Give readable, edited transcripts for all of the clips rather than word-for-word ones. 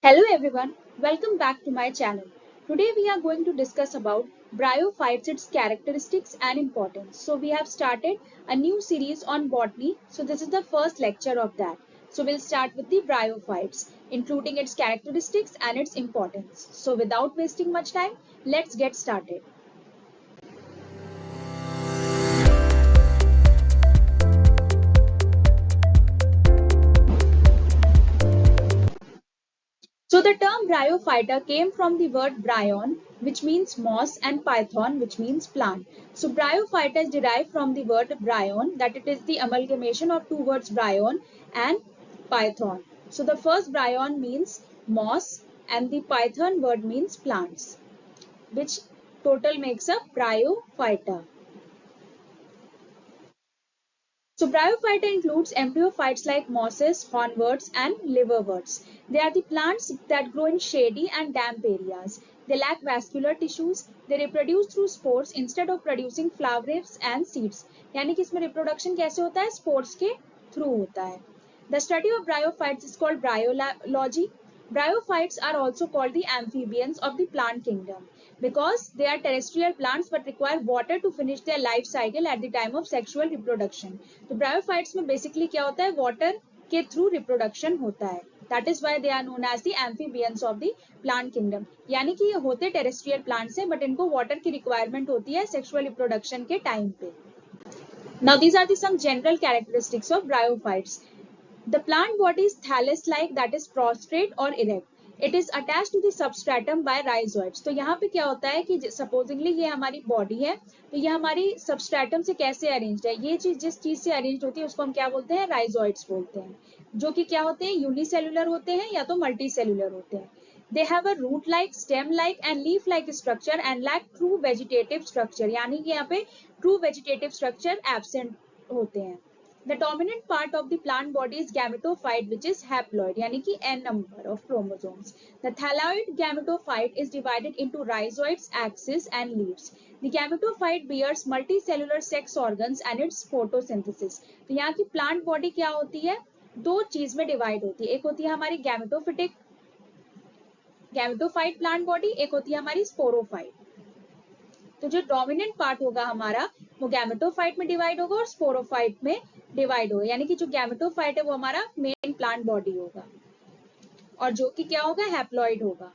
Hello everyone, welcome back to my channel. Today we are going to discuss about bryophytes, its characteristics and importance. So we have started a new series on botany. So this is the first lecture of that. So we'll start with the bryophytes, including its characteristics and its importance. So without wasting much time, let's get started. So the term bryophyta came from the word bryon, which means moss, and python, which means plant. So bryophyta is derived from the word bryon, that it is the amalgamation of two words bryon and python. So the first bryon means moss and the python word means plants, which total makes up bryophyta. So bryophyta includes embryophytes like mosses, hornworts and liverworts. They are the plants that grow in shady and damp areas. They lack vascular tissues. They reproduce through spores instead of producing flowers and seeds. यानी कि इसमें reproduction कैसे होता है? Spores के through होता है. The study of bryophytes is called bryology. Bryophytes are also called the amphibians of the plant kingdom because they are terrestrial plants but require water to finish their life cycle at the time of sexual reproduction. तो bryophytes में basically क्या होता है? Water के through reproduction होता है. That is why they are known as the amphibians of the plant kingdom. यानी कि ये होते terrestrial plants हैं but इनको water की requirement होती है sexual reproduction के time पे. Now these are the some general characteristics of bryophytes. The plant body is thallus-like, that is prostrate or erect. It is attached to the substratum by rhizoids. तो यहाँ पे क्या होता है कि supposingly ये हमारी body है, तो ये हमारी substratum से कैसे arranged है? ये चीज जिस चीज से arranged होती है उसको हम क्या बोलते हैं? Rhizoids बोलते हैं, जो कि क्या होते हैं? Unicellular होते हैं या तो multicellular होते हैं. They have a root-like, stem-like and leaf-like structure and lack true vegetative structure. यानी कि यहाँ पे true vegetative structure absent होते हैं. The dominant part of the plant body is gametophyte, which is haploid, यानी कि n number of chromosomes. The thalloid gametophyte is divided into rhizoids, axis, and leaves. The gametophyte bears multicellular sex organs and its photosynthesis. तो यहाँ की plant body क्या होती है? दो चीज में divide होती है. एक होती है हमारी gametophyte plant body, एक होती है हमारी sporophyte. तो जो डोमिनेंट पार्ट होगा हमारा वो गैमेटोफाइट में डिवाइड होगा और स्पोरोफाइट में डिवाइड होगा, यानी कि जो गैमेटोफाइट है वो हमारा मेन प्लांट बॉडी होगा और जो कि क्या होगा? हैप्लॉइड होगा.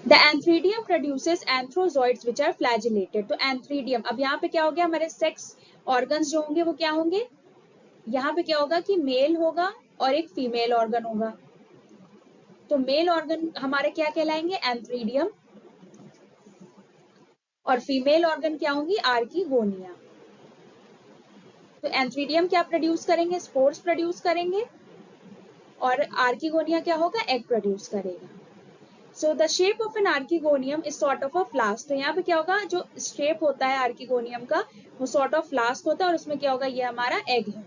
The antheridium produces anthrozoids which are flagellated. तो एंथ्रीडियम, अब यहाँ पे क्या हो गया? हमारे सेक्स ऑर्गन्स जो होंगे वो क्या होंगे? यहाँ पे क्या होगा कि मेल होगा और एक फीमेल ऑर्गन होगा. तो मेल ऑर्गन हमारे क्या कहलाएंगे? एंथ्रीडियम, और फीमेल ऑर्गन क्या होंगी? आर्कीगोनिया. तो एंथ्रीडियम क्या प्रोड्यूस करेंगे? स्पोर्स प्रोड्यूस करेंगे और आर्कीगोनिया क्या होगा? एग प्रोड्यूस करेगा. So the shape of an archegonium is sort of a flask. तो यहाँ पे क्या होगा? जो शेप होता है आर्कीगोनियम का वो सॉर्ट ऑफ फ्लास्क होता है और उसमें क्या होगा? ये हमारा एग है.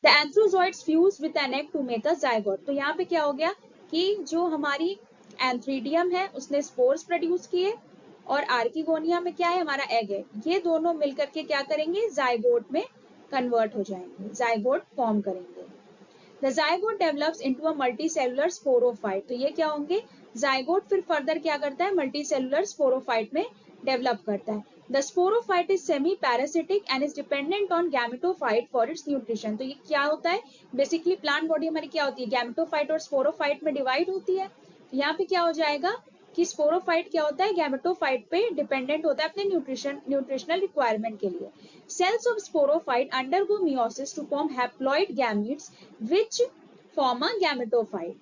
The antherozoids fuse with an egg to make a zygote. तो यहाँ पे क्या हो गया कि जो हमारी एंथ्रीडियम है उसने स्पोर्स प्रोड्यूस किए और आर्कीगोनिया में क्या है? हमारा एग है. ये दोनों मिलकर के क्या करेंगे? जायगोट में कन्वर्ट हो जाएंगे, जायगोट फॉर्म करेंगे. The zygote develops into a multicellular sporophyte. तो ये क्या होंगे? जायगोट फिर फर्दर क्या करता है? मल्टीसेलुलर स्पोरोफाइट में डेवलप करता है. The sporophyte is semi-parasitic and is dependent on gametophyte for its nutrition. तो ये क्या होता है? बेसिकली प्लांट बॉडी हमारी क्या होती है? गैमेटोफाइट और स्पोरोफाइट में डिवाइड होती है. तो यहाँ पे क्या हो जाएगा कि स्पोरोफाइट क्या होता है? गैमेटोफाइट पे डिपेंडेंट होता है अपने न्यूट्रिशनल रिक्वायरमेंट के लिए. Cells of sporophyte undergo meiosis to form haploid gametes which form a gametophyte.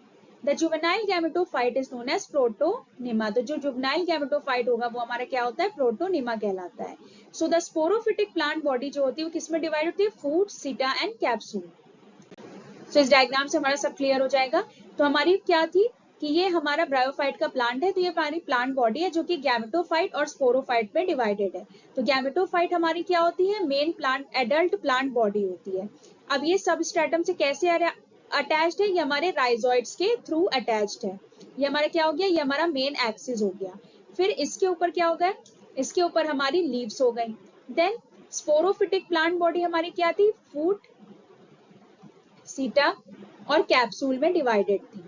The juvenile gametophyte is known as protonyma. तो जो juvenile gametophyte होगा वो हमारा क्या होता है? प्रोटोनिमा कहलाता है. So the sporophytic plant body जो होती है वो किसमें डिवाइड होती है? फूट, सीटा एंड कैप्सूल. So इस डायग्राम से हमारा सब क्लियर हो जाएगा. तो हमारी क्या थी कि ये हमारा ब्रायोफाइट का प्लांट है. तो ये हमारी प्लांट बॉडी है जो कि गैमेटोफाइट और स्पोरोफाइट में डिवाइडेड है. तो गैमेटोफाइट हमारी क्या होती है? Main plant adult plant body होती है. अब ये सबस्ट्रेटम से कैसे अटैच्ड है? ये हमारे राइजोइड्स के थ्रू अटैच्ड है. ये हमारा क्या हो गया? ये हमारा मेन एक्सिस हो गया. फिर इसके ऊपर क्या हो गया? इसके ऊपर हमारी लीव्स हो गई. देन स्पोरोफिटिक प्लांट बॉडी हमारी क्या थी? फूट, सीटा और कैप्सूल में डिवाइडेड थी।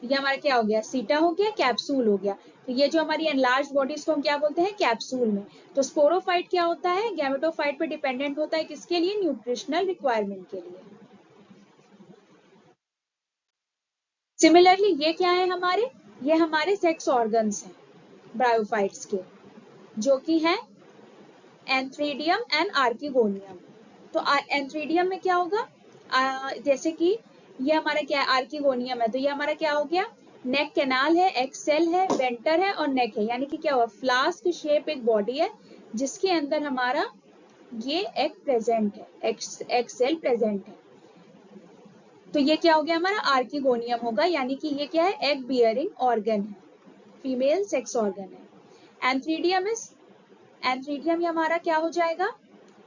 ये हमारा क्या हो गया, सीटा हो गया, कैप्सूल हो गया। तो ये जो हमारी एनलार्ज बॉडी इसको हम क्या बोलते हैं, कैप्सूल में। तो स्पोरोफाइट क्या होता है, गैमेटोफाइट पे डिपेंडेंट होता है, किसके लिए, न्यूट्रिशनल रिक्वायरमेंट के लिए। सिमिलरली ये क्या है हमारे, ये हमारे सेक्स ऑर्गन्स हैं ब्रायोफाइट्स के, जो कि है एंथ्रीडियम एंड आर्किगोनियम। तो एंथ्रीडियम में क्या होगा, जैसे कि ये हमारा क्या है, आर्किगोनियम है, तो ये हमारा क्या हो गया, नेक कैनाल है, एक सेल है, वेंटर है और नेक है, यानी कि क्या हुआ, फ्लास्क शेप एक बॉडी है जिसके अंदर हमारा ये एग प्रेजेंट है, एग सेल प्रेजेंट है। तो ये क्या हो गया, हमारा आर्किगोनियम होगा, यानी कि ये क्या है, एग बियरिंग ऑर्गन है, फीमेल सेक्स ऑर्गन है। एंथ्रीडियम इज, एंथ्रीडियम ये हमारा क्या हो जाएगा,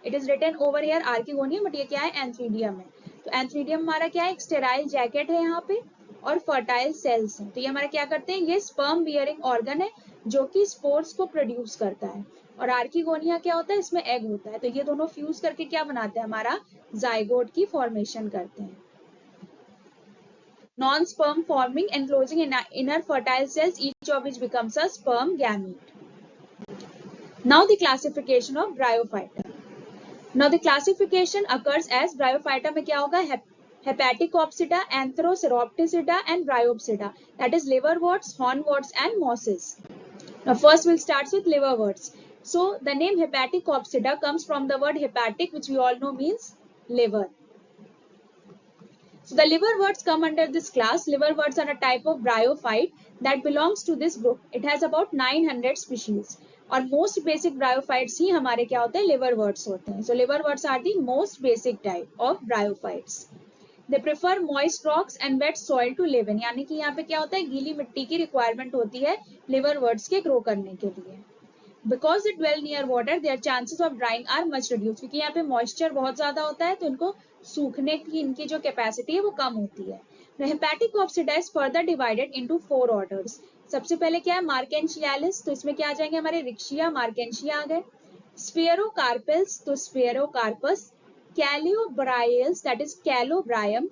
it is written over here archegonium, but ये क्या है, एंथ्रीडियम है। तो एंथ्रीडियम हमारा क्या है, एक स्टेराइल जैकेट है यहाँ पे और फर्टाइल सेल्स हैं। तो ये हमारा क्या करते हैं, ये स्पर्म बियरिंग ऑर्गन है जो कि स्पोर्स को प्रोड्यूस करता है। और आर्किगोनिया क्या होता है, इसमें एग होता है। तो ये दोनों फ्यूज करके क्या बनाते हैं, हमारा जाइगोट की फॉर्मेशन करते हैं। Non-sperm forming enclosing inner fertile cells, each of which becomes a sperm gamete. Now the classification of bryophyta. Now the classification occurs as bryophyta में क्या होगा, Hepaticopsida, Antheroceropticida and Bryopsida, that is liverworts, hornworts and mosses. Now first we'll start with liverworts. So the name Hepaticopsida comes from the word hepatic, which we all know means liver. So the liverworts come under this class. Liverworts are a type of bryophyte that belongs to this group. It has about 900 species. और most basic bryophytes ही हमारे क्या होते हैं, liverworts होते हैं. So liverworts are the most basic type of bryophytes. They prefer moist rocks and wet soil to live in. यानी कि यहाँ पे क्या होता है, गीली मिट्टी की requirement होती है liverworts के grow करने के लिए. Because they dwell near water, their chances of drying are much reduced. क्योंकि यहाँ पे moisture बहुत ज्यादा होता है, तो इनको सूखने की इनकी जो कैपेसिटी है वो कम होती है. Hepaticopsida is further divided into 4 orders. सबसे पहले क्या है, Markenchialis, तो इसमें क्या आ जाएंगे हमारे रिक्शिया, मार्केंशिया आ गए. Sphaerocarpels, तो Sphaerocarpus. Calobryales, that is Calobryum.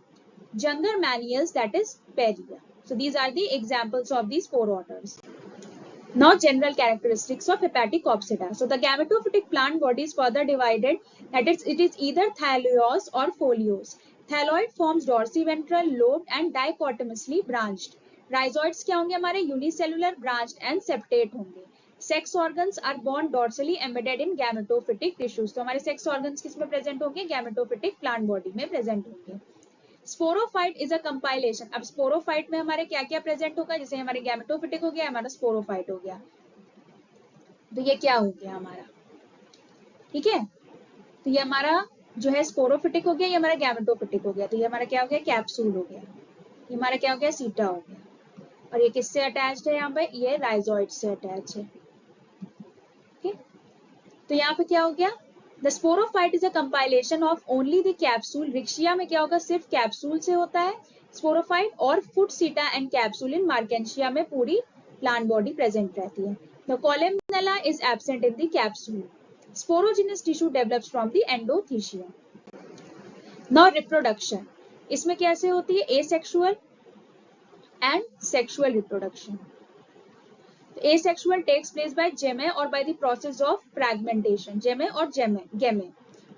Jungermannials, that is Peria. So these are the examples of these 4 orders. Now general characteristics of Hepaticopsida. So the gametophytic plant body is further divided, that it is either thallus or foliose. Thalloid forms dorsiventral, lobed and dichotomously branched. Rhizoids क्या होंगे हमारे, unicellular, branched and septate होंगे. Sex organs are born dorsally embedded in gametophytic tissues. तो हमारे sex organs किसमें present होंगे, gametophytic plant body में present होंगे. Sporophyte is a compilation. अब स्पोरोफाइट में हमारे क्या क्या प्रेजेंट होगा, जैसे हमारे गैमेटोफिटिक हो गया, हमारा स्पोरोफाइट हो गया. तो ये क्या हो गया हमारा, ठीक है. तो ये हमारा जो है स्पोरोफिटिक हो गया, ये हमारा गैमेटोफिटिक हो गया. तो ये हमारा क्या हो गया, कैप्सूल हो गया. ये हमारा क्या हो गया, सीटा हो गया. और ये किससे अटैच्ड है, यहाँ पे ये राइजोइड से अटैच है. ठीक, तो यहाँ पे क्या हो गया, The sporophyte is a compilation of only the capsule. Rixia में क्या होगा, सिर्फ कैप्सूल से होता है स्पोरोफाइट, और फुट सीटा एंड कैप्सूल इन मार्केंशिया में पूरी प्लांट बॉडी प्रेजेंट रहती है. The columella is absent in the capsule. Sporogenous tissue develops from the endothecium. Now reproduction. इसमें कैसे होती है, asexual and sexual reproduction. Asexual takes place by gemme or by the process of fragmentation. Gemme और gemme.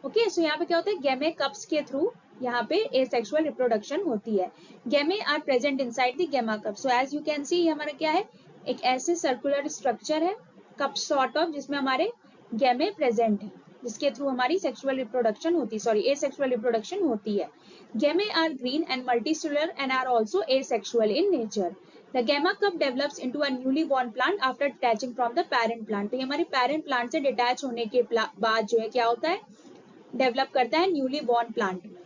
Okay, so यहाँ पे क्या होता है, gemme cups के through यहाँ पे asexual reproduction होती है. Gemme are present inside the gemma cup. So as you can see, ये हमारा क्या है, एक ऐसे circular structure है, cup sort of, जिसमें हमारे gemme present है, जिसके थ्रू हमारी sexual reproduction होती है, asexual reproduction होती है. Gemme are green and multicellular and are also asexual in nature. The gamma cup develops into a newly born plant after detaching from the parent plant. तो ये हमारी parent plant से detach होने के बाद जो है क्या होता है, develop करता है newly born plant में.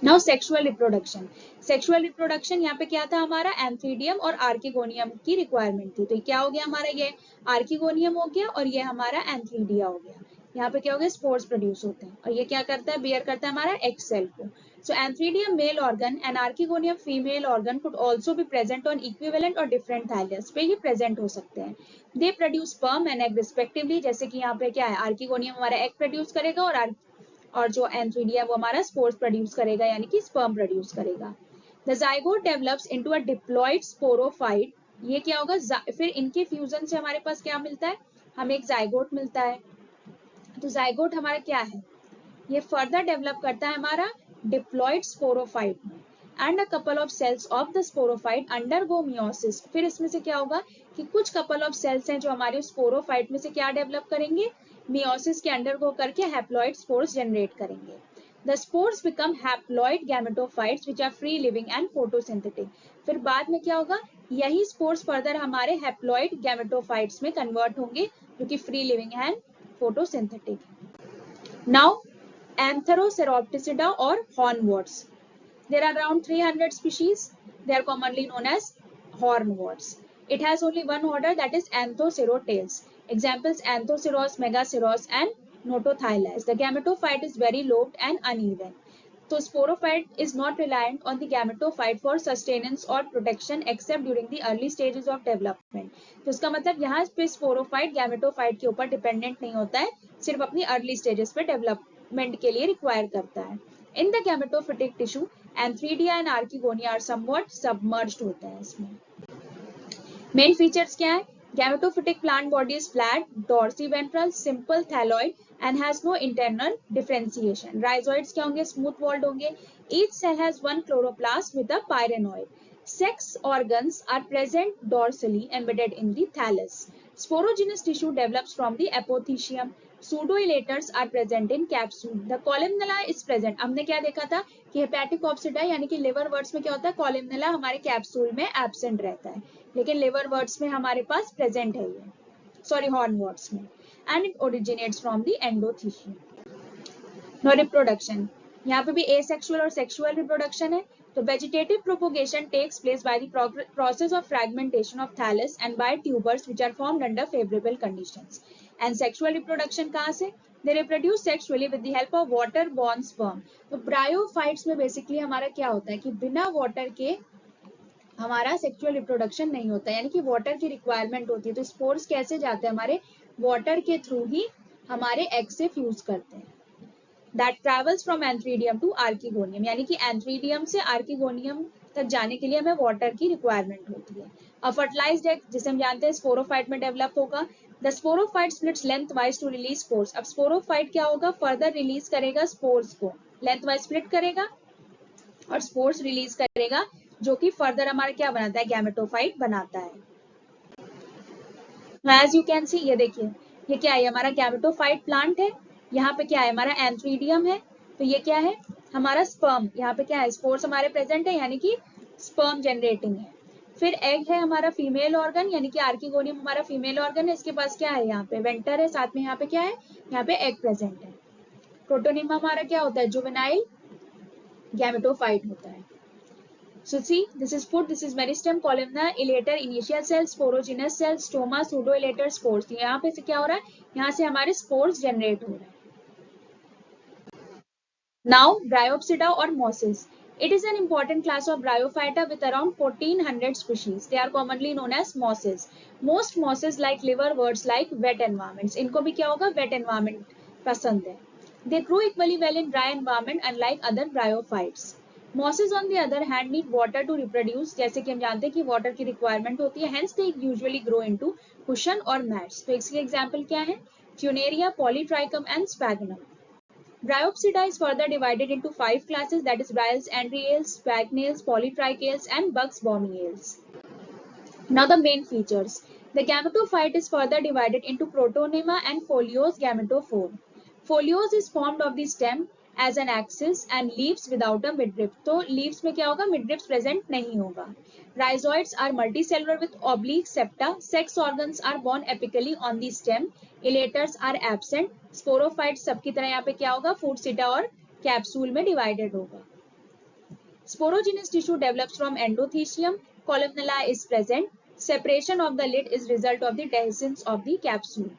Now sexual reproduction. Sexual reproduction यहाँ पे क्या था हमारा, एंथीडियम और आर्किगोनियम की requirement थी. तो क्या हो गया हमारा, ये आर्किगोनियम हो गया और ये हमारा एंथीडिया हो गया. यहाँ पे क्या हो गया, स्पोर्स प्रोड्यूस होते हैं और ये क्या करता है, बेयर करता है हमारा एग सेल को. So antheridium male organ and archegonium female organ could also be present on equivalent or different thallus पे ये present हो सकते हैं. They produce sperm and egg respectively. जैसे कि यहाँ पे क्या है, archegonium हमारा egg produce करेगा और जो एंथ्रीडिया वो हमारा स्पोर्स प्रोड्यूस करेगा यानी कि स्पर्म प्रोड्यूस करेगा। The zygote develops into a diploid sporophyte. ये क्या होगा, फिर इनके फ्यूजन से हमारे पास क्या मिलता है, हमें एक जाइगोट मिलता है। तो जाइगोट हमारा क्या है, ये फर्दर डेवलप करता है हमारा डिप्लॉयड स्पोरोफाइट में, and a couple of cells of the sporophyte undergo meiosis. फिर इसमें से क्या होगा कि कुछ कपल ऑफ सेल्स हैं जो हमारे स्पोरोफाइट में से क्या डेवलप करेंगे, मियोसिस के अंडरगो करके हैप्लॉइड स्पोर्स जनरेट करेंगे। The spores become haploid gametophytes which are free living and photosynthetic. फिर बाद में क्या होगा, यही स्पोर्स फर्दर हमारे हैप्लॉइड गैमेटोफाइट्स में कन्वर्ट होंगे जो कि free living and photosynthetic. Now Antheroceropticida or hornworts. There are around 300 species. They are commonly known as hornworts. It has only one order, that is Anthocerotales. Examples Anthoceros, Megaceros and Notothylus. The gametophyte is very lobed and uneven. So sporophyte is not reliant on the gametophyte for sustenance or protection except during the early stages of development. तो इसका मतलब यहाँ पे sporophyte gametophyte के ऊपर dependent नहीं होता है, सिर्फ अपनी early stages पे development के लिए require करता है. In the gametophytic tissue, Antheridia and Archegonia are somewhat submerged होता है इसमें. मेन फीचर्स क्या है, gametophytic plant body is flat, dorsiventral, simple thalloid and has no internal differentiation. Rhizoids क्या होंगे, स्मूथ वॉल्ड होंगे. Each cell has one chloroplast with a pyrenoid. Sex organs are present dorsally embedded in the thallus. Sporogenous tissue develops from the apothecium. Pseudoelaters are present in capsule. The columella is present. हमने क्या देखा था कि hepatic opsida यानी कि liver words में क्या होता है, कॉलमनेला हमारे कैप्सूल में एब्सेंट रहता है, लेकिन लिवर वर्ड्स में हमारे पास प्रेजेंट है ये, सॉरी हॉर्न वर्ड्स में. And it originates from the endothecium. No reproduction, यहाँ पे भी एसेक्सुअल और सेक्सुअल रिप्रोडक्शन है. तो vegetative propagation takes place by the process of fragmentation of thallus and by tubers which are formed under favourable conditions. And sexual reproduction कहाँ से, they reproduce sexually with the help of water borne sperm. तो bryophytes में basically हमारा क्या होता है कि बिना वाटर के हमारा सेक्सुअल रिप्रोडक्शन नहीं होता, यानी कि वाटर की रिक्वायरमेंट होती है. तो स्पोर्स कैसे जाते हैं हमारे, वाटर के थ्रू ही हमारे एग से फ्यूज करते हैं. That travels from Antheridium to Archegonium, यानी कि एंथ्रीडियम से आर्किगोनियम तक जाने के लिए हमें वाटर की रिक्वायरमेंट होती है. अ फर्टिलाइज्ड एग, जिसे हम जानते हैं स्पोरोफाइट में डेवलप होगा. The sporophyte splits lengthwise to release spores. अब स्पोरोफाइट क्या होगा, फर्दर रिलीज करेगा स्पोर्स को, लेंथ वाइज स्प्लिट करेगा और स्पोर्स रिलीज करेगा, जो कि फर्दर हमारा क्या बनाता है, गैमेटोफाइट बनाता है. एज यू कैन सी, ये देखिए ये क्या है, हमारा गैमेटोफाइट प्लांट है. यहाँ पे क्या है, हमारा एंथ्रीडियम है. तो ये क्या है, हमारा स्पर्म. यहाँ पे क्या है, स्पोर्स हमारे प्रेजेंट है यानी कि स्पर्म जनरेटिंग है. फिर एग है हमारा फीमेल ऑर्गन, यानी कि आर्किगोनियम हमारा फीमेल ऑर्गन है. इसके पास क्या है, यहाँ पे वेंटर है, साथ में यहाँ पे क्या है, यहाँ पे एग प्रेजेंट है. प्रोटोनिमा हमारा क्या होता है, जुवेनाइल गैमेटोफाइट होता है. So see, this is food, this is meristem, columna, elater, initial cells, sporogenous cells, stoma, pseudoelater, spores. यहाँ पे से क्या हो रहा है, यहाँ से हमारे spores generate हो रहे हैं. Now, Bryopsida or mosses. It is an important class of Bryophyta with around 1400 species. They are commonly known as mosses. Most mosses like liverworts like wet environments. इनको भी क्या होगा, wet environment पसंद है. They grow equally well in dry environment unlike other bryophytes. Mosses on the other hand need water to reproduce. जैसे कि हम जानते हैं कि water की requirement होती है, hence they usually grow into cushion or mats. तो इसके example क्या है, Funaria, Polytrichum and Sphagnum. Bryopsida is further divided into 5 classes, that is Bryals, Andriales, Sphagnales, Polytrichales and Bucks Bommiales. Now the main features. The gametophyte is further divided into protonema and foliose gametophore. Foliose is formed of the stem as an axis and leaves without a midrib. तो leaves में क्या होगा, midribs present नहीं होगा. Rhizoids are multicellular with oblique septa. Sex organs are born apically on the stem. Elaters are absent. Sporophytes सबकी तरह यहाँ पे क्या होगा, food sita और capsule में divided होगा. Sporogenous tissue develops from endothecium. Columella is present. Separation of the lid is result of the dehiscence of the capsule.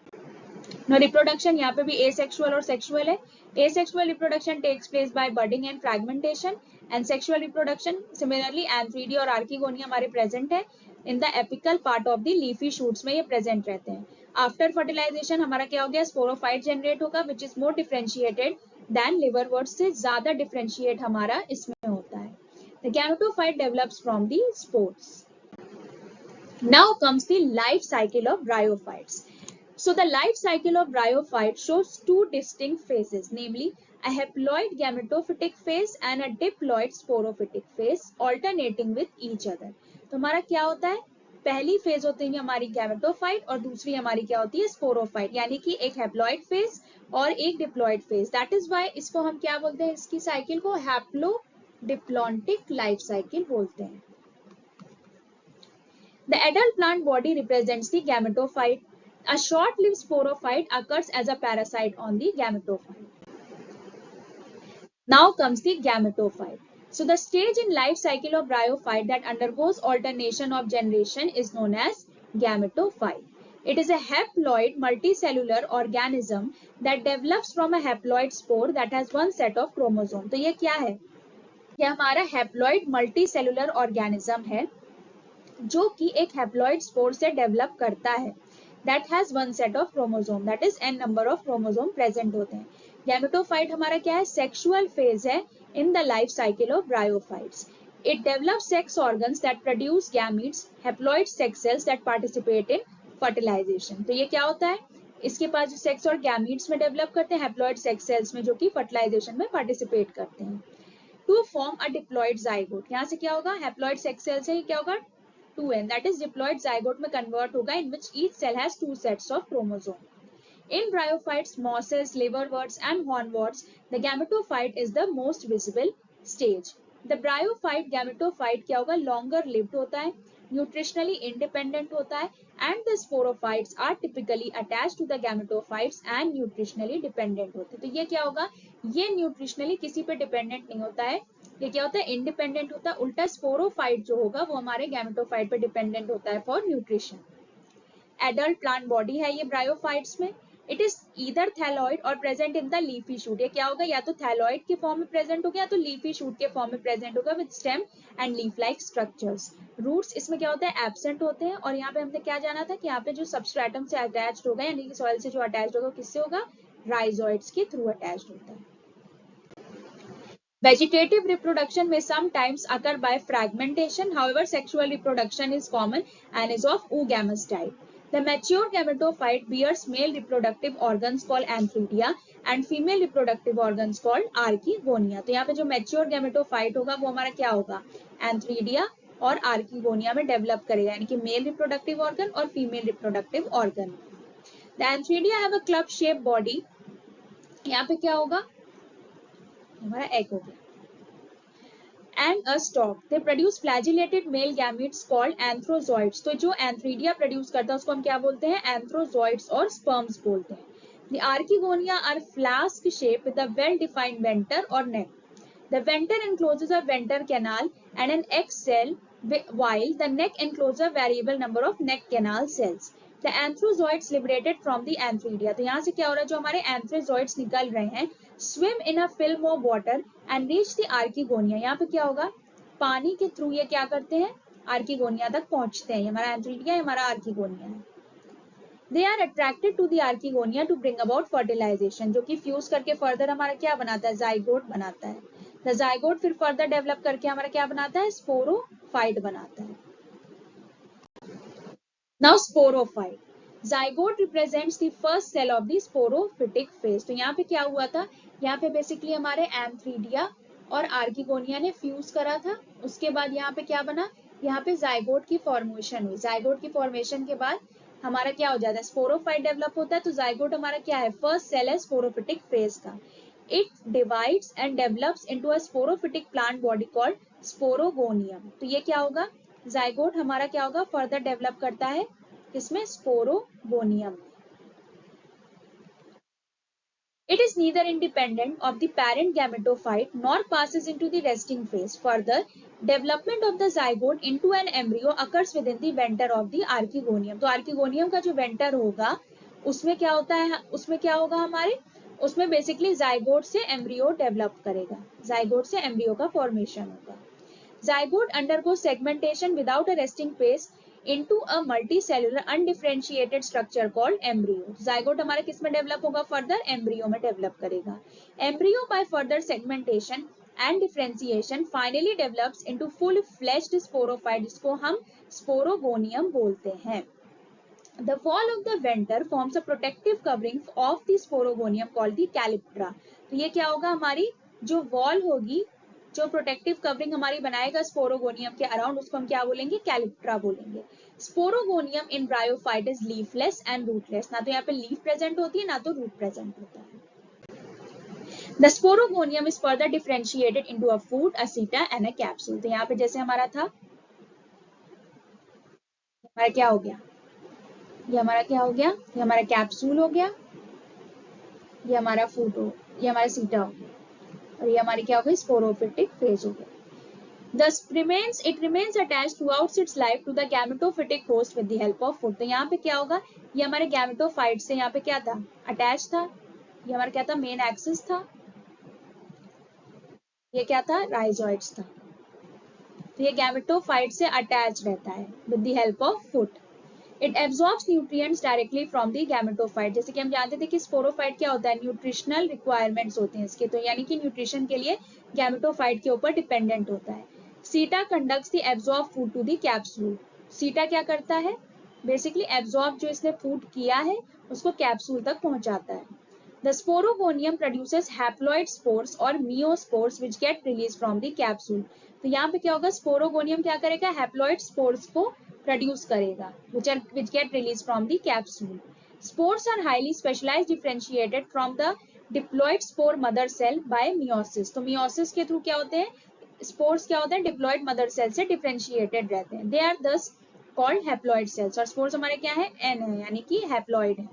Now reproduction, यहाँ पे भी asexual और sexual है. Asexual reproduction takes place by budding and fragmentation, and sexual reproduction similarly Antheridia और Archegonia हमारे present है. In the apical part of the leafy shoots में ये present रहते हैं. After fertilization हमारा क्या हो गया, sporophyte generate होगा which is more differentiated than liverworts से ज्यादा डिफरेंशिएट हमारा इसमें होता है. The gametophyte develops from the spores. Now comes the life cycle of bryophytes. So the life cycle of bryophyte shows two distinct phases, namely a haploid gametophytic phase and a diploid sporophytic phase alternating with each other. तो हमारा क्या होता है, पहली phase होती है हमारी gametophyte और दूसरी हमारी क्या होती है, स्पोरोफाइट, यानी कि एक हैप्लॉइड फेज और एक diploid phase. That is why इसको हम क्या बोलते हैं, इसकी साइकिल को हैप्लो डिप्लॉन्टिक लाइफ साइकिल बोलते हैं. The adult plant body represents the gametophyte. A short-lived sporophyte occurs as a parasite on the gametophyte. Now comes the gametophyte. So the stage in life cycle of bryophyte that undergoes alternation of generation is known as gametophyte. It is a haploid multicellular organism that develops from a haploid spore that has one set of chromosome. तो ये क्या है, ये हमारा haploid multicellular organism है जो कि एक हैप्लॉइड स्पोर से डेवलप करता है. That has one set of chromosome, that is n number of chromosome present होते हैं. गैमेटोफाइट हमारा क्या है, सेक्सुअल फेज है in the life cycle of bryophytes. It develop sex organs that produce gametes, haploid sex cells that participate in fertilisation. तो ये क्या होता है, इसके पास जो सेक्स और गैमीट्स में डेवलप करते हैं, हैप्लॉइड सेक्स सेल्स में जो कि फर्टिलाइजेशन में पार्टिसिपेट करते हैं. To form a diploid zygote, यहाँ से क्या होगा, हैप्लॉइड सेक्स सेल से क्या होगा 2n, that is diploid zygote में convert होगा in which each cell has two sets of chromosome. In bryophytes, mosses, liverworts and hornworts, the gametophyte is the most visible stage. The bryophyte gametophyte क्या होगा, longer lived होता है, nutritionally independent होता है, and the sporophytes are typically attached to the gametophytes and nutritionally dependent होते हैं. तो ये क्या होगा, ये nutritionally किसी पे dependent नहीं होता है, ये क्या होता है, इंडिपेंडेंट होता है. उल्टा स्पोरोफाइट जो होगा वो हमारे गैमेटोफाइट पे डिपेंडेंट होता है for nutrition. Adult plant body है ये ब्रायोफाइट्स में. इट इज ईदर थैलॉइड और present in the leafy shoot. ये क्या होगा, या तो थैलॉइड के फॉर्म में प्रेजेंट होगा या तो लीफी शूट के फॉर्म में प्रेजेंट होगा with stem and leaf like structures. Roots इसमें क्या होता है, एब्सेंट होते हैं. और यहाँ पे हमने क्या जाना था कि यहाँ पे जो सबस्ट्रेटम से अटैच्ड होगा यानी कि सॉइल से जो अटैच्ड होगा किससे होगा, राइजोइड्स के थ्रू अटैच्ड होता है. Vegetative reproduction may sometimes occur by fragmentation. However, sexual reproduction is common and is of oogamous type. The mature gametophyte bears male reproductive organs called antheridia and female reproductive organs called archegonia. तो यहाँ पे जो mature gametophyte होगा वो हमारा क्या होगा, antheridia और archegonia में डेवलप करेगा, यानी कि male reproductive organ और female reproductive organ. The antheridia have a club shaped body. यहाँ पे क्या होगा, हमारा egg हो गया. And a stalk. They produce flagellated male gametes called anthrozoids. तो जो antheridia produce करता है उसको हम क्या बोलते हैं, anthrozoids और sperms बोलते हैं. The archegonia are flask shaped with a well-defined venter or neck. The venter encloses a venter canal and an egg cell, while the neck encloses a variable number of neck canal cells. The anthrozoids liberated from the antheridia. तो यहाँ से क्या हो रहा है, जो हमारे anthrozoids निकल रहे हैं, swim in a film of water and reach the archegonia. यहाँ पे क्या होगा, पानी के थ्रू ये क्या करते हैं, आर्कीगोनिया तक पहुंचते हैं. हमारा एंथ्रीडिया, हमारा आर्कीगोनिया है. They are attracted to the archegonia to bring about fertilization, जो कि फ्यूज करके फर्दर हमारा क्या बनाता है, जाइगोट बनाता है. The zygote फिर फर्दर डेवलप करके हमारा क्या बनाता है, स्पोरोफाइट बनाता है. Now sporophyte. Zygote represents the first cell of the sporophytic phase. तो यहाँ पे क्या हुआ था, यहाँ पे बेसिकली हमारे एंथ्रीडिया और आर्कीगोनिया ने फ्यूज करा था. उसके बाद यहाँ पे क्या बना, यहाँ पे जाइगोट की फॉर्मेशन हुई. जाइगोट की फॉर्मेशन के बाद हमारा क्या हो जाता है, स्पोरोफाइट डेवलप होता है. तो जाइगोट हमारा क्या है, फर्स्ट सेल है स्पोरोफिटिक फेज का. It divides and develops into a sporophytic plant body called sporogonium. तो ये क्या होगा, जाइगोट हमारा क्या होगा, फर्दर डेवलप करता है किसमें, sporogonium. It is neither independent of the parent gametophyte nor passes into the resting phase. Further, development of the zygote into an embryo occurs within the venter of the archegonium. तो archegonium का जो venter होगा उसमें क्या होता है, उसमें क्या होगा हमारे, उसमें बेसिकली जाइगोट से एम्ब्रियो डेवलप करेगा, जाइगोट से एम्ब्रियो का फॉर्मेशन होगा. Zygote undergoes segmentation without a resting phase into a multicellular undifferentiated structure called embryo. Zygote हमारा किस में डेवलप होगा? फर्दर एम्ब्रियो में डेवलप करेगा. Embryo by further segmentation and differentiation finally develops into full-fledged sporophyte, जिसको हम sporogonium बोलते हैं. The wall of the venter forms a protective covering of the sporogonium called the calyptra. तो ये क्या होगा? हमारी जो वॉल होगी, जो प्रोटेक्टिव कवरिंग हमारी बनाएगा स्पोरोगोनियम के अराउंड, उसको हम क्या बोलेंगे? कैलिप्ट्रा बोलेंगे. Sporogonium in bryophyte is leafless and rootless. ना तो यहाँ पे लीफ प्रेजेंट होती है, ना तो रूट प्रेजेंट होता है. The sporogonium is further differentiated into a food, a seta and a capsule. तो यहाँ पे जैसे हमारा था, हमारा क्या हो गया? ये हमारा क्या हो गया? ये हमारा कैप्सूल हो गया, ये हमारा फूड हो, ये हमारा सीटा हो गया, और ये हमारी क्या हो गई? स्पोरोफिटिक फेज हो गया. Thus it remains attached throughout its life to the gametophytic host with the help of food. तो यहाँ पे क्या होगा? ये हमारे गैमेटोफाइट से यहाँ पे क्या था? अटैच था. ये हमारा क्या था? मेन एक्सिस था. ये क्या था? राइजोइड्स था. तो ये गैमेटोफाइट से अटैच रहता है with the help of food. It absorbs nutrients directly from the gametophyte. जैसे कि हम जानते थे कि स्पोरोफाइट क्या होता है? न्यूट्रिशनल रिक्वायरमेंट्स होते हैं इसके, तो यानी कि न्यूट्रिशन के लिए गैमेटोफाइट के ऊपर डिपेंडेंट होता है. Seta conducts the absorb food to the capsule. Seta क्या करता है? बेसिकली एब्जॉर्ब जो इसने फूड किया है उसको कैप्सूल तक पहुंचाता है. The sporogonium produces haploid spores or meiospores which get released from the capsule. तो यहाँ पे क्या होगा? स्पोरोगोनियम क्या करेगा? हैप्लॉइड स्पोर्स को प्रोड्यूस करेगा, which get released from the capsule. Spores are highly specialized, differentiated from the diploid spore mother cell by meiosis. तो meiosis के थ्रू क्या होते हैं? स्पोर्स क्या होते हैं? डिप्लॉइड मदर सेल से डिफरेंशिएटेड रहते हैं. They are thus called haploid cells. और स्पोर्स हमारे क्या है? N है, यानी कि हैप्लॉइड है.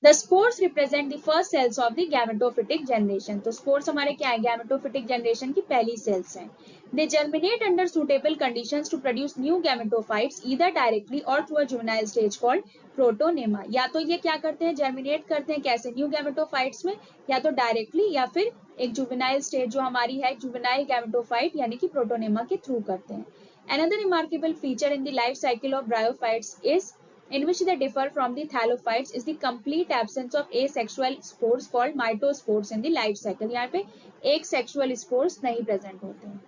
The spores represent the first cells of the gametophytic generation. तो spores हमारे क्या है? gametophytic generation की पहली cells हैं. They germinate under suitable conditions to produce new gametophytes either directly or through a juvenile stage called protonema. या तो ये क्या करते हैं? germinate करते हैं कैसे? new gametophytes में, या तो directly या फिर एक juvenile stage जो हमारी है juvenile gametophyte यानी कि protonema के through करते हैं. Another remarkable feature in the life cycle of bryophytes is in which they differ from the thallophytes is the complete absence of asexual spores called mitospores in the life cycle. यहाँ पे एक sexual spores नहीं present होते हैं.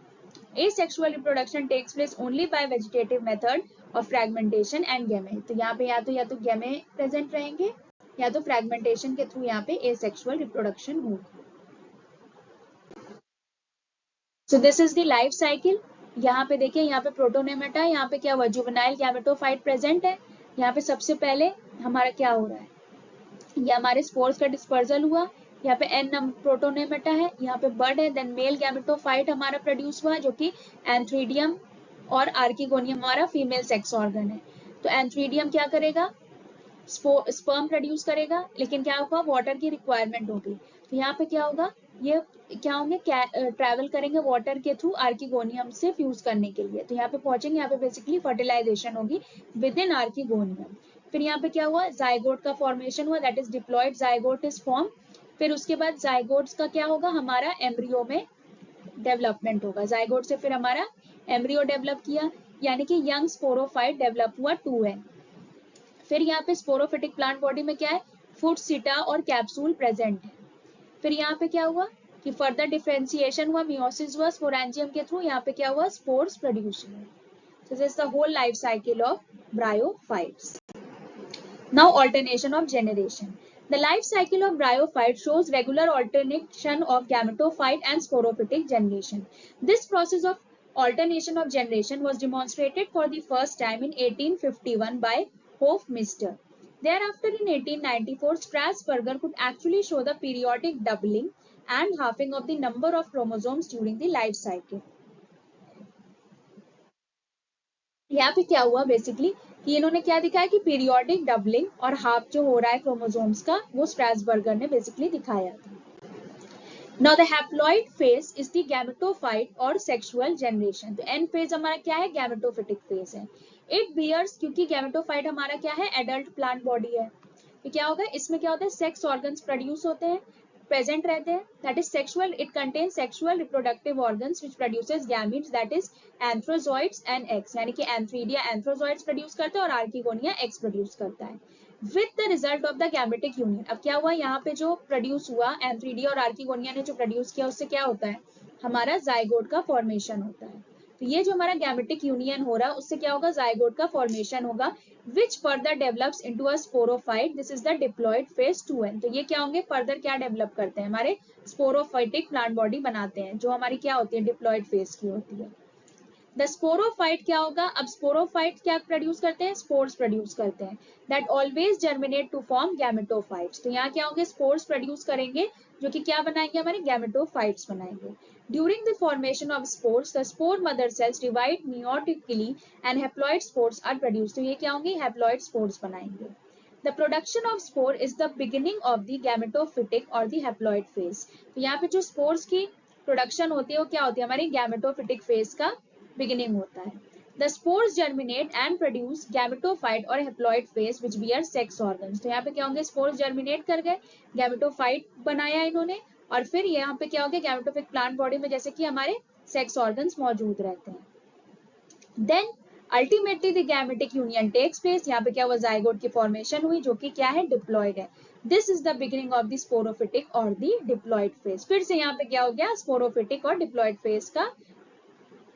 Asexual reproduction takes place only by vegetative method of fragmentation and gamete. तो यहाँ पे या तो gamete present रहेंगे या तो fragmentation के through यहाँ पे asexual reproduction होगी. So this is the life cycle. यहाँ पे देखिए, यहाँ पे प्रोटोनेमेटा, यहाँ पे क्या हुआ? जुवेनाइल गैमेटोफाइट प्रेजेंट है. यहाँ पे सबसे पहले हमारा क्या हो रहा है? ये हमारे स्पोर्स का डिस्पर्सल हुआ. यहाँ पे एन प्रोटोनेमेटा है, यहाँ पे बर्ड है, देन मेल गैमेटोफाइट हमारा प्रोड्यूस हुआ जो कि एंथ्रीडियम और आर्किगोनियम हमारा फीमेल सेक्स ऑर्गन है. तो एंथ्रीडियम क्या करेगा? स्पर्म प्रोड्यूस करेगा, लेकिन क्या होगा? वाटर की रिक्वायरमेंट होगी. तो यहाँ पे क्या होगा? ये क्या होंगे? ट्रैवल करेंगे वाटर के थ्रू आर्किगोनियम से फ्यूज करने के लिए. तो यहाँ पे पहुंचेंगे, यहाँ पे बेसिकली फर्टिलाइजेशन होगी विद इन आर्किगोनियम. फिर यहाँ पे क्या हुआ? जाइगोट का फॉर्मेशन हुआ, that is diploid zygote is form. फिर उसके बाद जाइगोट्स का क्या होगा? हमारा एम्ब्रियो में डेवलपमेंट होगा. जाइगोट से फिर हमारा एम्ब्रियो डेवलप किया, यानी कि यंग स्पोरोफाइट डेवलप हुआ 2N. फिर यहाँ पे स्पोरोफिटिक प्लांट बॉडी में क्या है? फूड, सीटा और कैप्सूल प्रेजेंट है. फिर यहाँ पे क्या हुआ कि फर्दर डिफरेंशिएशन हुआ, मियोसिस हुआ स्पोरेंजियम के थ्रू. यहाँ पे क्या हुआ? स्पोर्स प्रोड्यूस हुए. So this is the whole life cycle of bryophytes. Now alternation of generation. The life cycle of bryophyte shows regular alternation of gametophyte and sporophytic generation. This process of alternation of generation was demonstrated for the first time in 1851 by Hofmeister. Thereafter, in 1894, Strasburger could actually show the periodic doubling and halving of the number of chromosomes during the life cycle. यहाँ पे क्या हुआ basically कि इन्होंने क्या दिखाया कि periodic doubling और हाफ जो हो रहा है क्रोमोसोम्स का, वो स्ट्रासबर्गर ने बेसिकली दिखाया था. Now the haploid phase is the gametophyte or sexual generation. तो एन फेज हमारा क्या है? गैमेटोफिटिक फेज है. इट बियर्स, क्योंकि गैमेटोफाइट हमारा क्या है? एडल्ट प्लांट बॉडी है. तो क्या होगा? इसमें क्या होता है? सेक्स ऑर्गन्स प्रोड्यूस होते हैं. प्रेजेंट रहते हैं, that is sexual, it contains sexual reproductive organs which produces gametes, that is antherozoids and eggs, यानी कि एंथ्रीडिया एंथ्रोजॉइड्स प्रोड्यूस करता है और आर्किगोनिया एग्स प्रोड्यूस करता है with the result of the gametic union. अब क्या हुआ, यहाँ पे जो प्रोड्यूस हुआ एंथ्रीडिया और आर्किगोनिया ने जो प्रोड्यूस किया उससे क्या होता है, हमारा जाइगोट का फॉर्मेशन होता है। तो ये जो हमारा गैमेटिक यूनियन हो रहा है उससे क्या होगा, जाइगोट का फॉर्मेशन होगा which further develops into a sporophyte, this is the diploid phase 2n। तो ये क्या होंगे, फर्दर क्या डेवलप करते हैं, हमारे स्पोरोफाइटिक प्लांट बॉडी बनाते हैं जो हमारी क्या होती है, डिप्लॉइड फेज की होती है। द स्पोरोफाइट क्या होगा, अब स्पोरोफाइट क्या प्रोड्यूस करते हैं, स्पोर्स प्रोड्यूस करते हैं that always germinate to form gametophytes. तो यहाँ क्या होंगे, स्पोर्स प्रोड्यूस करेंगे जो कि क्या बनाएंगे, हमारे गैमेटोफाइट्स बनाएंगे। During the formation of spores the spore mother cells divide meiotically and haploid spores are produced। तो ये क्या होंगे, हैप्लॉइड स्पोर्स बनाएंगे। The production of spore is the beginning of the gametophytic or the haploid phase। तो यहाँ पे जो spores की प्रोडक्शन होती है वो क्या होती है, हमारी गैमेटोफिटिक फेज का बिगिनिंग होता है। The spores germinate and produce gametophyte or haploid phase which bear sex organs। तो यहाँ पे क्या होंगे, स्पोर्स जर्मिनेट कर गए, गैमेटोफाइट बनाया इन्होंने, और फिर यहाँ पे क्या हो गया, गैमेटोफिक प्लांट बॉडी में जैसे कि हमारे सेक्स ऑर्गन्स मौजूद रहते हैं। Then ultimately the gametic union takes place, यहाँ पे क्या हुआ, जाइगोट की फॉर्मेशन हुई जो कि क्या है, डिप्लॉइड है। This is the beginning of the sporophytic और द डिप्लॉइड फेज। फिर से यहाँ पे क्या हो गया, स्पोरोफिटिक और डिप्लॉइड फेज का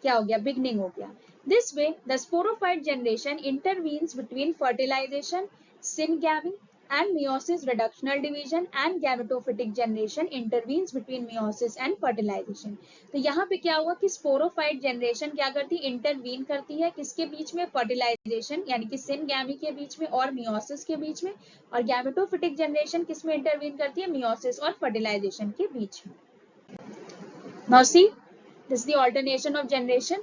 क्या हो गया, बिगनिंग हो गया। This way the sporophyte generation intervenes between fertilisation, syngamy and meiosis reductional division and gametophytic generation intervenes between meiosis and fertilization। तो यहाँ पे क्या हुआ कि स्पोरोफाइट जनरेशन क्या करती है, इंटरवीन करती है किसके बीच में, फर्टिलाइजेशन यानी कि सिनगैमी के बीच में और मियोसिस के बीच में, और गैमेटोफिटिक जनरेशन किसमें इंटरवीन करती है, मियोसिस और फर्टिलाइजेशन के बीच में। Now see this is the alternation of generation।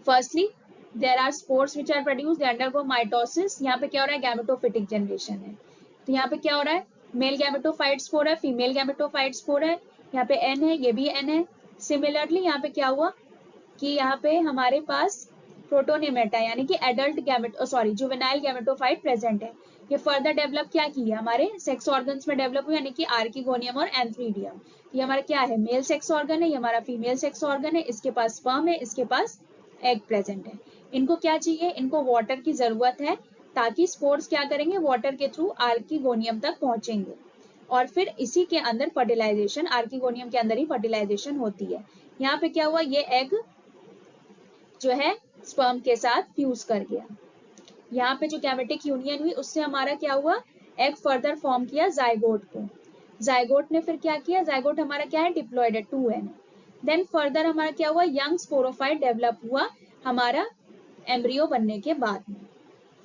firstly there are spores which are produced, they undergo mitosis। यहाँ पे क्या हो रहा है, गैमेटोफिटिक जनरेशन है। तो यहाँ पे क्या हो रहा है, मेल गैमेटोफाइट स्पोर है, फीमेल गैमेटोफाइट स्पोर है, यहाँ पे एन है, ये भी एन है। सिमिलरली यहाँ पे क्या हुआ कि यहाँ पे हमारे पास प्रोटोनेमेटा यानी कि एडल्ट जुवेनाइल गैमेटोफाइट प्रेजेंट है। ये फर्दर डेवलप क्या की है, हमारे सेक्स ऑर्गन्स में डेवलप हुई, यानी कि आर्किगोनियम और एंथ्रीडियम। ये हमारा क्या है, मेल सेक्स ऑर्गन है, ये हमारा फीमेल सेक्स ऑर्गन है, इसके पास स्पर्म है, इसके पास एग प्रेजेंट है। इनको क्या चाहिए, इनको वाटर की जरूरत है ताकि स्पोर्स क्या करेंगे, वाटर के थ्रू आर्किगोनियम तक पहुंचेंगे और फिर इसी के अंदर फर्टिलाइजेशन, आर्किगोनियम के अंदर ही फर्टिलाइजेशन होती है। यहाँ पे क्या हुआ, ये एग जो है स्पर्म के साथ फ्यूज कर गया। यहाँ पे जो गैमेटिक यूनियन हुई उससे हमारा क्या हुआ, एग फर्दर फॉर्म किया जाइगोट को। जाइगोट ने फिर क्या किया, जाइगोट हमारा क्या है, डिप्लॉइड है, 2n। देन फर्दर हमारा क्या हुआ, यंग स्पोरोफाइट डेवलप हुआ हमारा एम्ब्रियो बनने के बाद में।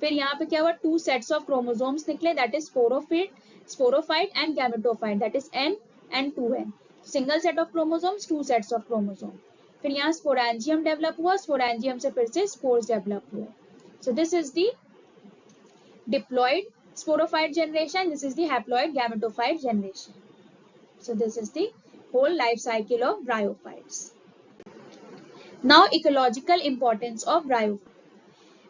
फिर यहाँ पे क्या हुआ, 2 सेट्स ऑफ क्रोमोसोम्स निकले, that is sporophyte and gametophyte, that is n and 2n। Single set of chromosomes, 2 sets of chromosome. फिर यहाँ स्पोरेंजियम डेवलप हुआ, स्पोरेंजियम से फिर से स्पोर्स डेवलप हुए। So this is the diploid sporophyte generation, this is the haploid gametophyte generation। So this is the whole life cycle of bryophytes। Now ecological importance of bryophytes।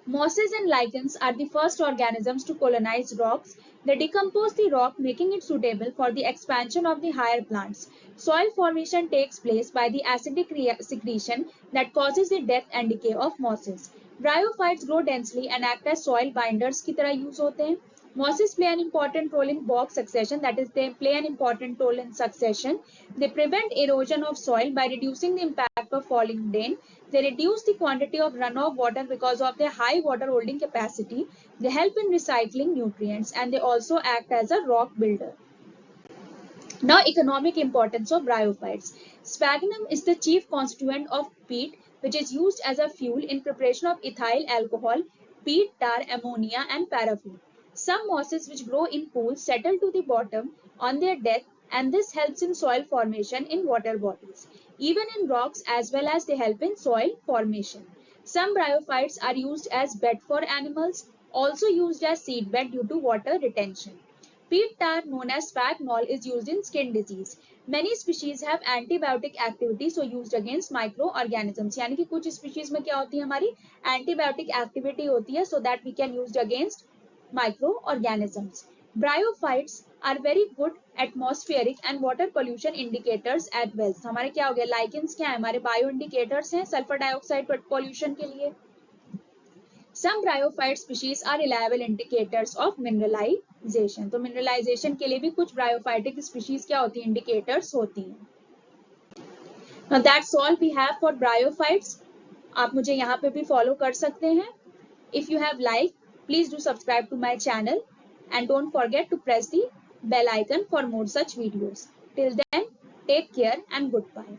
Mosses and lichens are the first organisms to colonize rocks। They decompose the rock, making it suitable for the expansion of the higher plants। Soil formation takes place by the acidic secretion that causes the death and decay of mosses। Bryophytes grow densely and act as soil binders की तरह use होते हैं। Mosses play an important role in bog succession, that is they play an important role in succession। They prevent erosion of soil by reducing the impact of falling rain। They reduce the quantity of runoff water because of their high water holding capacity। They help in recycling nutrients and they also act as a rock builder। Now economic importance of bryophytes। Sphagnum is the chief constituent of peat which is used as a fuel in preparation of ethyl alcohol, peat tar, ammonia and paraffin। Some mosses which grow in pools settle to the bottom on their death and this helps in soil formation in water bodies, even in rocks, as well as they help in soil formation। Some bryophytes are used as bed for animals, also used as seed bed due to water retention। Peat tar known as sphagnol is used in skin disease। Many species have antibiotic activity so used against microorganisms। यानी कि कुछ species में क्या होती है, हमारी antibiotic activity होती है so that we can use against microorganisms। Bryophytes are very good atmospheric and water pollution indicators as well. हमारे क्या हो गया, लाइकेंस क्या है, हमारे बायो इंडिकेटर्स हैं सल्फर डाइऑक्साइड पोल्यूशन के लिए। Some bryophyte species are reliable indicators of mineralization. तो मिनरलाइजेशन के लिए भी कुछ ब्रायोफाइटिक स्पीशीज क्या होती हैं, इंडिकेटर्स होती हैं। Now that's all we have for bryophytes. आप मुझे यहाँ पे भी फॉलो कर सकते हैं। If you have liked, please do subscribe to my channel and don't forget to press the bell icon for more such videos. Till then, take care and goodbye.